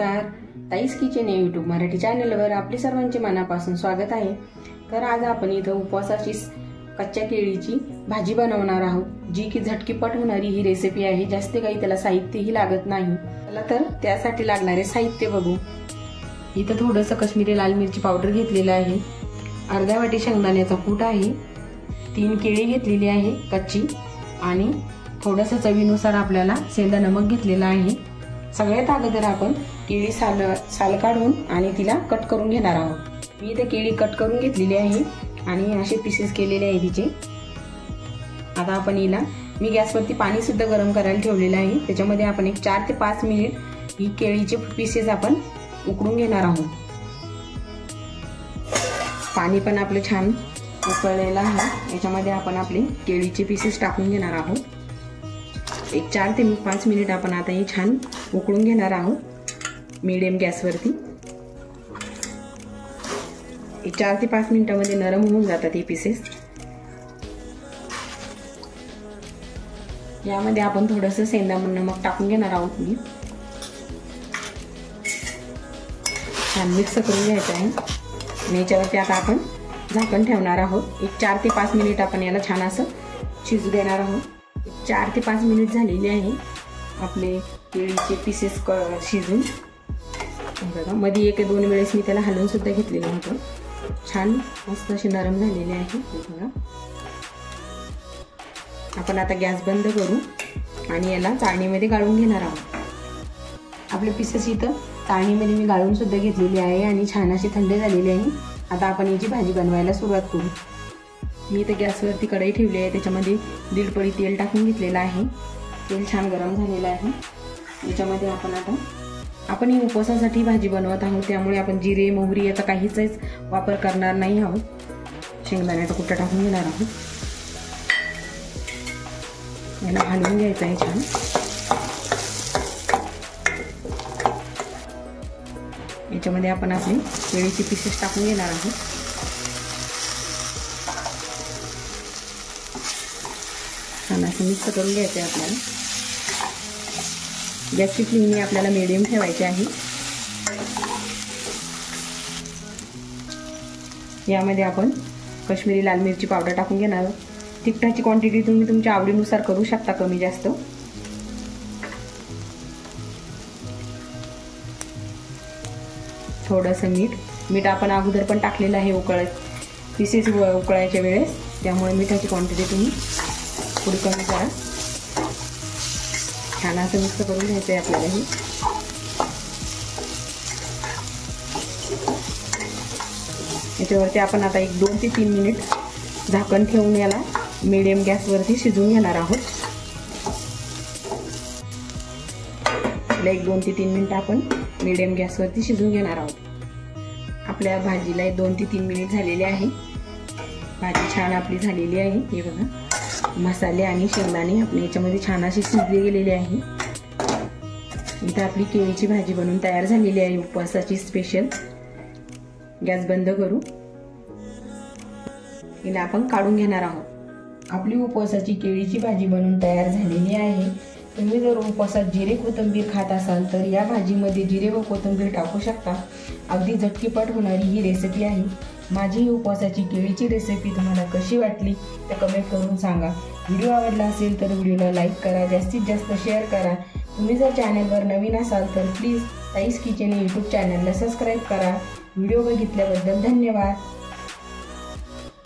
नमस्कार, ताईस किचन या यूट्यूब मराठी चॅनलवर आपले सर्वांचे मनापासून स्वागत आहे। तर आज आपण इथं उपवासाची कच्च्या केळीची भाजी बनवणार आहोत, जी की झटकीपट होणारी ही रेसिपी आहे। जास्त काही त्याला साहित्यही लागत नाही। चला तर त्यासाठी लागणारे साहित्य बघू। इथं थोडंसं काश्मीरी लाल मिरची पावडर घेतलेलं आहे, अर्धा वाटी शेंगदाण्याचा कूट आहे, 3 केळी घेतलेली आहे कच्ची आणि थोडंसं चवीनुसार आपल्याला सेंधा नमक घेतलेला आहे। सगळ्यात अगोदर आपण केळी साल काढून आणि तिला कट करून घेणार आहोत। मी इथे केळी कट करून घेतलेली आहे आणि असे पीसेस केलेले आहे तिचे। आता आपण हिला मी गॅसवरती पाणी सुद्धा गरम करायला ठेवलेलं आहे, त्याच्यामध्ये आपण एक 4 ते 5 मिनिट ही केळीचे पीसेस आपण उकडून घेणार आहोत। पाणी पण आपले छान उकळलेलं आहे, याच्यामध्ये आपण आपले केळीचे पीसेस टाकून घेणार आहोत। एक 4 ते 5 मिनिट आपण आता हे छान उकळून घेणार आहोत मीडियम गॅसवरती। 4 ते 5 मिनिटांमध्ये नरम होऊन जातात हे पीसेस। यामध्ये आपण थोडंसं सेंधा नमक टाकून घेणार आहोत। मी छान मिक्स करून घ्यायचं आहे आणि याच्यावरती आता आपण झाकण ठेवणार आहोत। एक 4 ते 5 मिनिट आपण याला छान असं शिजू देणार आहोत। 4 ते 5 मिनिट झालेले आहे आपले केळीचे पीसेस शिजून। बघा मध्ये 1-2 वेळेस मी त्याला हलवून सुद्धा घेतलेलं होतं। छान मस्त असे नरम झालेले आहे। बघा आपण आता गॅस बंद करू आणि याला चाळणीमध्ये गाळून घेणार आहोत। आपले पीसेस इथं चाळणीमध्ये मी गाळून सुद्धा घेतलेले आहे आणि छान असे थंड झालेले आहे। आता आपण याची भाजी बनवायला सुरुवात करू। मी इथे गॅसवरती कढई ठेवली आहे, त्याच्यामध्ये 1.5 पळी तेल टाकून घेतलेलं आहे। तेल छान गरम झालेलं आहे। याच्यामध्ये आपण ही उपवासासाठी भाजी बनवत आहोत, त्यामुळे आपण जिरे मोहरी याचा काहीच वापर करणार नाही आहोत। शेंगदाण्याचा कुटा टाकून घेणार आहोत। याला हलवून घ्यायचं आहे छान। याच्यामध्ये आपण आपले केळीचे पीसेस टाकून घेणार आहोत। छान असं मिक्स करून घ्यायचं आहे आपल्याला। गॅसची फ्लेम आपल्याला मीडियम ठेवायची आहे। यामध्ये आपण काश्मीरी लाल मिरची पावडर टाकून घेणार आहोत। तिखटाची क्वांटिटी तुम्ही तुमच्या आवडीनुसार करू शकता, कमी जास्त। थोडंसं मीठ आपण अगोदर पण टाकलेलं आहे पीसेस उकळायच्या वेळेस, त्यामुळे मिठाची क्वांटिटी तुम्ही थोडी कमी करा। छान असं मिक्स करून घ्यायचं आहे आपल्याला हे। याच्यावरती आपण आता एक 2 ते 3 मिनिट झाकण ठेवून याला मीडियम गॅसवरती शिजवून घेणार आहोत। एक 2 ते 3 मिनिट आपण मीडियम गॅसवरती शिजवून घेणार आहोत। आपल्या भाजीला 2 ते 3 मिनिट झालेले आहे। भाजी छान आपली झालेली आहे। हे बघा मसाले आणि शेंगदाणे आपले याच्यामध्ये छान असे शिजले गेलेले आहे। इथे आपली केळीची भाजी बनवून तयार झालेली आहे, उपवासाची स्पेशल। गॅस बंद करू, हिला आपण काढून घेणार आहोत। आपली उपवासाची केळीची भाजी बनवून तयार झालेली आहे। तुम्ही जर उपवासात जिरे कोथिंबीर खात असाल तर या भाजीमध्ये जिरे व कोथिंबीर टाकू शकता। अगदी झटकीपट होणारी ही रेसिपी आहे। माझी उपवासाची केळीची रेसिपी तुम्हाला कशी वाटली ते कमेंट करून सांगा। व्हिडिओ आवडला असेल तर व्हिडिओला लाईक करा, जास्तीत जास्त शेअर करा। तुम्ही जर चॅनलवर नवीन असाल तर प्लीज ताईस किचन यूट्यूब चॅनलला सबस्क्राईब करा। व्हिडिओ बघितल्याबद्दल धन्यवाद।